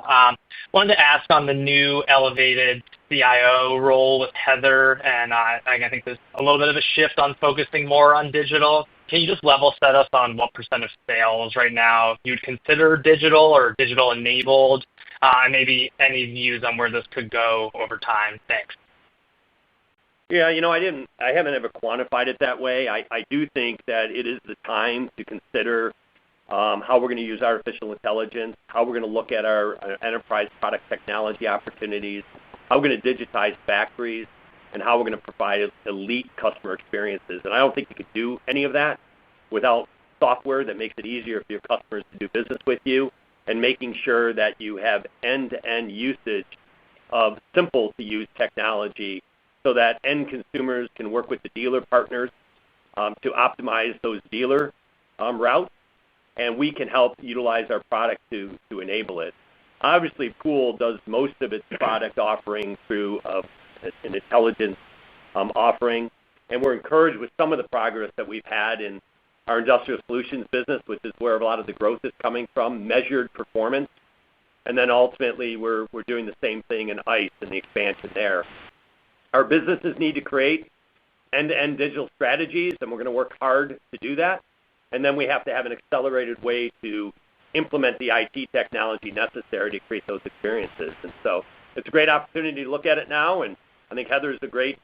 Wanted to ask on the new elevated CIO role with Heather, and I think there's a little bit of a shift on focusing more on digital. can you just level set us on what % of sales right now you'd consider digital or digital enabled, and maybe any views on where this could go over time? Thanks. Yeah, I haven't ever quantified it that way. I do think that it is the time to consider how we're going to use artificial intelligence, how we're going to look at our enterprise product technology opportunities, how we're going to digitize factories, and how we're going to provide elite customer experiences. And I don't think you could do any of that without software that makes it easier for your customers to do business with you, and making sure that you have end-to-end usage of simple-to-use technology so that end consumers can work with the dealer partners to optimize those dealer routes, and we can help utilize our product to enable it. Obviously, Pool does most of its product offering through an intelligence offering, and we're encouraged with some of the progress that we've had in our industrial solutions business, which is where a lot of the growth is coming from, measured performance. And then ultimately, we're doing the same thing in ICE and the expansion there. Our businesses need to create end-to-end digital strategies, and we're going to work hard to do that. And then we have to have an accelerated way to implement the IT technology necessary to create those experiences. And so it's a great opportunity to look at it now, and I think Heather's a great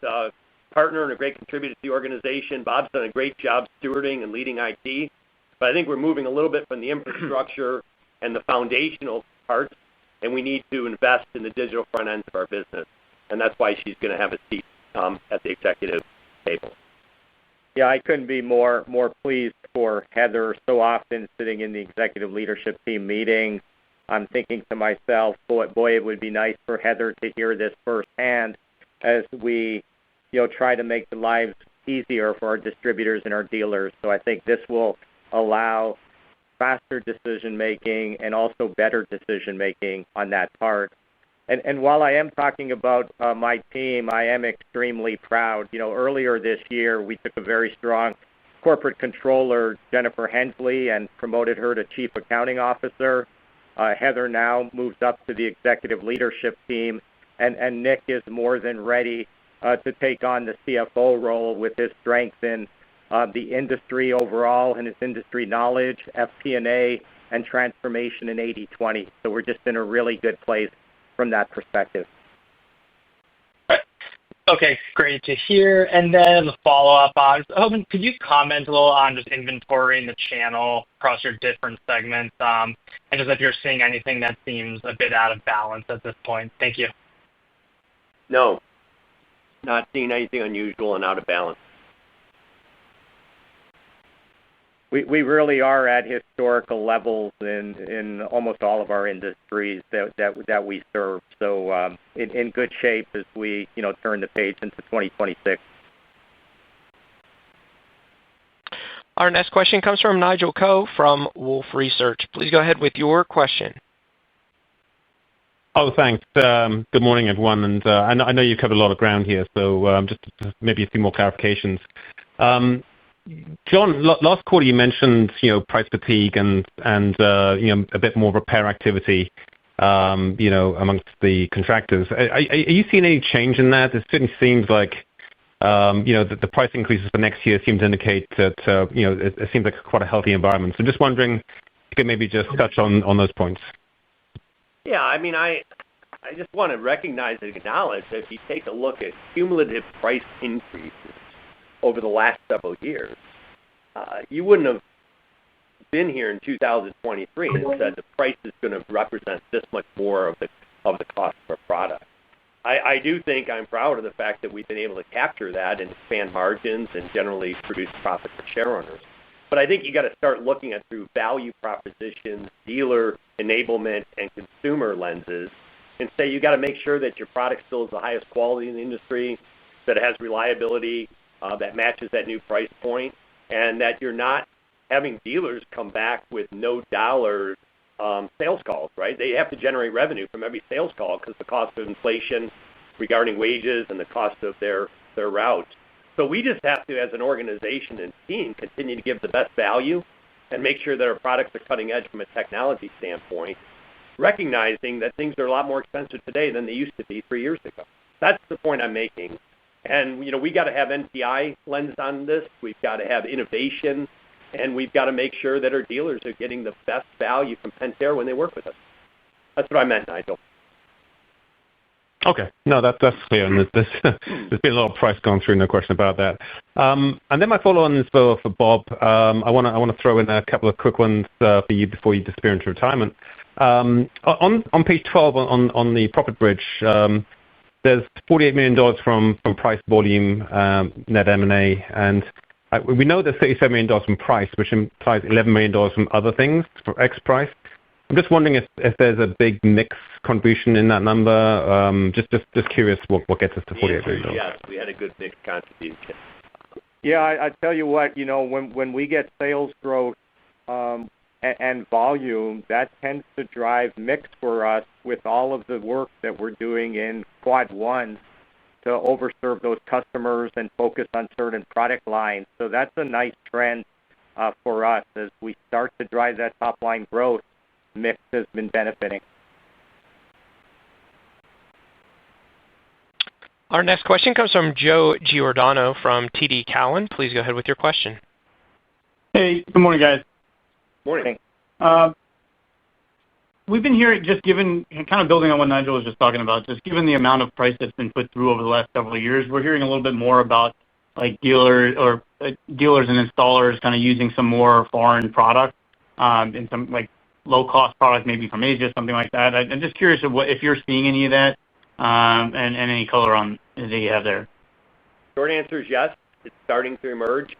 partner and a great contributor to the organization. Bob's done a great job stewarding and leading IT, but I think we're moving a little bit from the infrastructure and the foundational parts, and we need to invest in the digital front ends of our business, and that's why she's going to have a seat at the executive table. Yeah, I couldn't be more pleased for Heather. So often sitting in the executive leadership team meetings, I'm thinking to myself, boy, it would be nice for Heather to hear this firsthand as we try to make the lives easier for our distributors and our dealers. So I think this will allow faster decision making and also better decision making on that part. And while I am talking about my team, I am extremely proud. Earlier this year, we took a very strong corporate controller, Jennifer Hensley, and promoted her to Chief Accounting Officer. Heather now moves up to the executive leadership team, and Nick is more than ready to take on the CFO role with his strength in the industry overall and his industry knowledge, FP&A, and transformation in 80/20. So we're just in a really good place from that perspective. Okay, great to hear. And then the follow-up, could you comment a little on just inventory in the channel across your different segments, and just if you're seeing anything that seems a bit out of balance at this point? Thank you. No, not seeing anything unusual and out of balance. We really are at historical levels in almost all of our industries that we serve. So in good shape as we turn the page into 2026. Our next question comes from Nigel Coe from Wolfe Research. Please go ahead with your question. Oh, thanks. Good morning, everyone. And I know you covered a lot of ground here, so just maybe a few more clarifications. John, last quarter you mentioned price fatigue and a bit more repair activity amongst the contractors. Are you seeing any change in that? It certainly seems like that the price increases for next year seem to indicate that it seems like quite a healthy environment. So just wondering if you could maybe just touch on those points. Yeah, I mean, I just want to recognize and acknowledge that if you take a look at cumulative price increases over the last several years, you wouldn't have been here in 2023 and said the price is going to represent this much more of the cost of a product. I do think I'm proud of the fact that we've been able to capture that and expand margins and generally produce profit for share owners. But I think you got to start looking at through value propositions, dealer enablement, and consumer lenses, and say you got to make sure that your product still is the highest quality in the industry, that it has reliability, that matches that new price point, and that you're not having dealers come back with no dollar sales calls, right? They have to generate revenue from every sales call because the cost of inflation regarding wages and the cost of their routes. So we just have to, as an organization and team, continue to give the best value and make sure that our products are cutting edge from a technology standpoint, recognizing that things are a lot more expensive today than they used to be 3 years ago. That's the point I'm making. And, we got to have NPI lens on this. We've got to have innovation and we've got to make sure that our dealers are getting the best value from Pentair when they work with us. That's what I meant, Nigel. Okay. No, that's clear. And there's been a lot of price gone through, no question about that. And then my follow-on is for Bob. I want to throw in a couple of quick ones for you before you disappear into retirement. On page 12 on the profit bridge, there's $48 million from price volume, net M&A, and we know there's $37 million from price, which implies $11 million from other things for X price. I'm just wondering if there's a big mix contribution in that number. Just curious what gets us to $48 million. Yes, we had a good mix contribution. Yeah, I tell you what, when we get sales growth and volume, that tends to drive mix for us with all of the work that we're doing in Quad 1 to overserve those customers and focus on certain product lines. So that's a nice trend for us as we start to drive that top line growth. Mix has been benefiting. Our next question comes from Joe Giordano from TD Cowen. Please go ahead with your question. Hey, good morning, guys. Morning. We've been hearing, just given, kind of building on what Nigel was just talking about, just given the amount of price that's been put through over the last several years, we're hearing a little bit more about like dealers and installers kind of using some more foreign product and some like low-cost product, maybe from Asia, something like that. I'm just curious if you're seeing any of that and any color on that you have there. Short answer is yes. It's starting to emerge.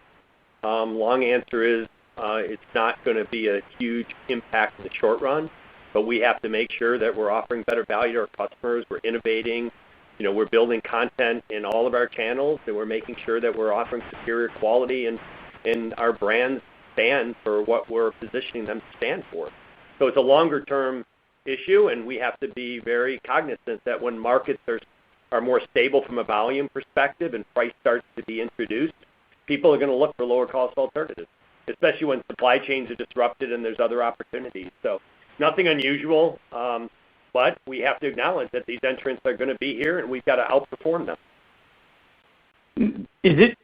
Long answer is it's not going to be a huge impact in the short run, but we have to make sure that we're offering better value to our customers. We're innovating. We're building content in all of our channels, and we're making sure that we're offering superior quality and our brands stand for what we're positioning them to stand for. So it's a longer-term issue, and we have to be very cognizant that when markets are more stable from a volume perspective and price starts to be introduced, people are going to look for lower-cost alternatives, especially when supply chains are disrupted and there's other opportunities. So nothing unusual, but we have to acknowledge that these entrants are going to be here, and we've got to outperform them. Is it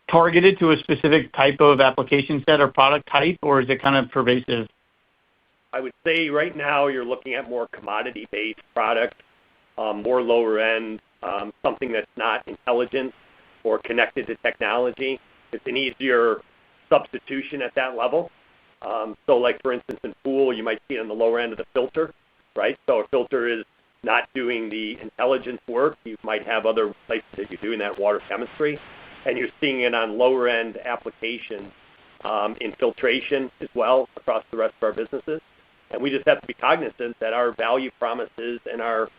targeted to a specific type of application set or product type, or is it kind of pervasive? I would say right now you're looking at more commodity-based product, more lower end, something that's not intelligent or connected to technology. It's an easier substitution at that level. So like, for instance, in pool, you might see it on the lower end of the filter, right? So a filter is not doing the intelligence work. You might have other places that you're doing that water chemistry, and you're seeing it on lower end applications in filtration as well across the rest of our businesses. And we just have to be cognizant that our value promises and our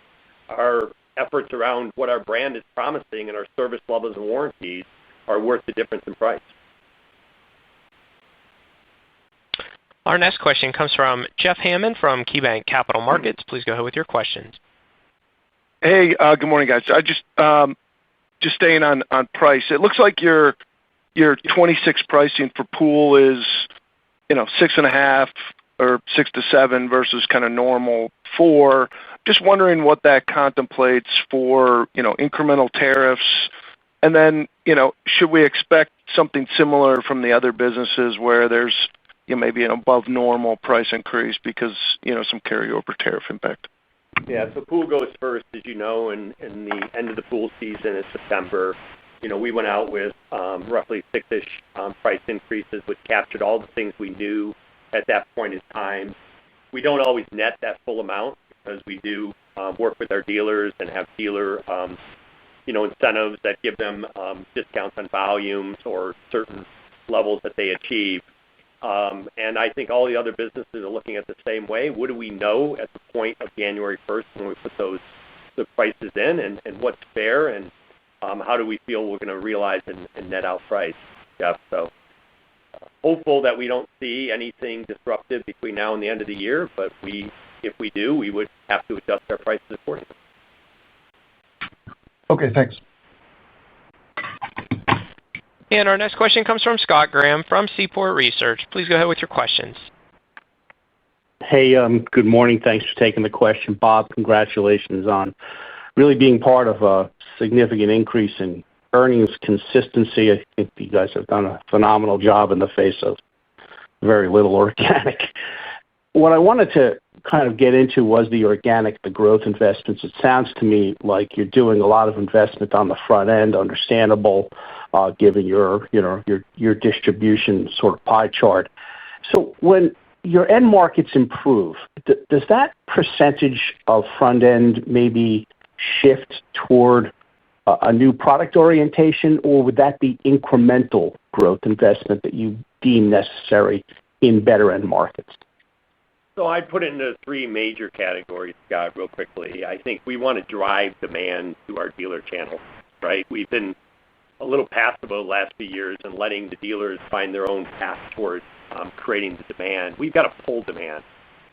efforts around what our brand is promising and our service levels and warranties are worth the difference in price. Our next question comes from Jeff Hammond from KeyBanc Capital Markets. Please go ahead with your questions. Hey, good morning, guys. I just staying on price. It looks like your 26 pricing for pool is 6.5 or 6 to 7 versus kind of normal 4. Just wondering what that contemplates for incremental tariffs, and then should we expect something similar from the other businesses where there's maybe an above normal price increase because some carryover tariff impact? Yeah, so pool goes first, as you know, and the end of the pool season is September. We went out with roughly 6-ish price increases, which captured all the things we knew at that point in time. We don't always net that full amount because we do work with our dealers and have dealer incentives that give them discounts on volumes or certain levels that they achieve. And I think all the other businesses are looking at the same way. What do we know at the point of January 1st when we put the prices in, and what's fair, and how do we feel we're going to realize and net out price, Jeff? So hopeful that we don't see anything disruptive between now and the end of the year, but if we do, we would have to adjust our prices accordingly. Okay, thanks. And our next question comes from Scott Graham from Seaport Research. Please go ahead with your questions. Hey, good morning. Thanks for taking the question. Bob, congratulations on really being part of a significant increase in earnings consistency. I think you guys have done a phenomenal job in the face of very little organic. What I wanted to kind of get into was the growth investments. It sounds to me like you're doing a lot of investment on the front end, understandable, given your distribution sort of pie chart. So when your end markets improve, does that percentage of front end maybe shift toward a new product orientation, or would that be incremental growth investment that you deem necessary in better end markets? So I'd put it into three major categories, Scott, real quickly. I think we want to drive demand to our dealer channel, right? We've been a little passive over the last few years and letting the dealers find their own path towards creating the demand. We've got to pull demand,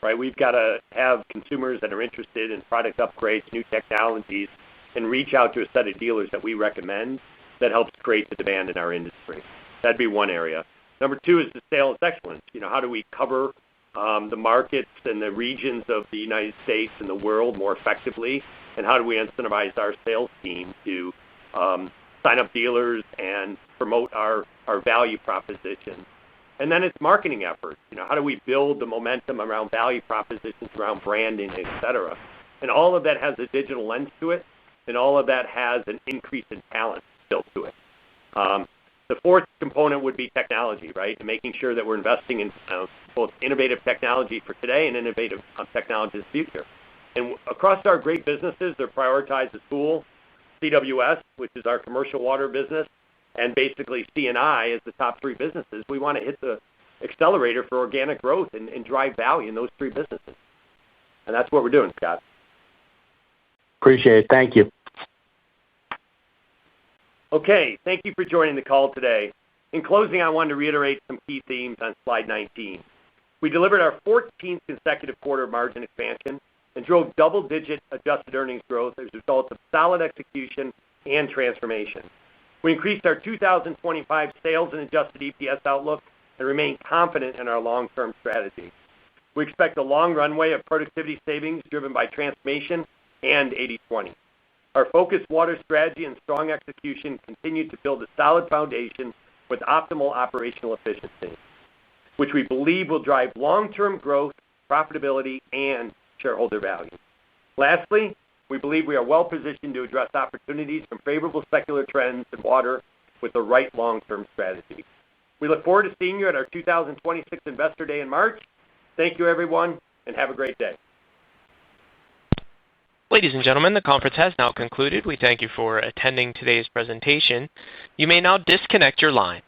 right? We've got to have consumers that are interested in product upgrades, new technologies, and reach out to a set of dealers that we recommend that helps create the demand in our industry. That'd be one area. Number two is the sales excellence. How do we cover the markets and the regions of the United States and the world more effectively, and how do we incentivize our sales team to sign up dealers and promote our value proposition? And then it's marketing efforts. How do we build the momentum around value propositions, around branding, et cetera? And all of that has a digital lens to it, and all of that has an increase in talent built to it. The fourth component would be technology, right? And making sure that we're investing in both innovative technology for today and innovative technology in the future. And across our great businesses, they're prioritized as Pool, CWS, which is our commercial water business, and basically C&I as the top three businesses. We want to hit the accelerator for organic growth and drive value in those three businesses. And that's what we're doing, Scott. Appreciate it. Thank you. Okay, thank you for joining the call today. In closing, I wanted to reiterate some key themes on slide 19. We delivered our 14th consecutive quarter of margin expansion and drove double-digit adjusted earnings growth as a result of solid execution and transformation. We increased our 2025 sales and adjusted EPS outlook and remain confident in our long-term strategy. We expect a long runway of productivity savings driven by transformation and 80/20. Our focused water strategy and strong execution continue to build a solid foundation with optimal operational efficiency, which we believe will drive long-term growth, profitability, and shareholder value. Lastly, we believe we are well-positioned to address opportunities from favorable secular trends in water with the right long-term strategy. We look forward to seeing you at our 2026 Investor Day in March. Thank you, everyone, and have a great day. Ladies and gentlemen, the conference has now concluded. We thank you for attending today's presentation. You may now disconnect your line.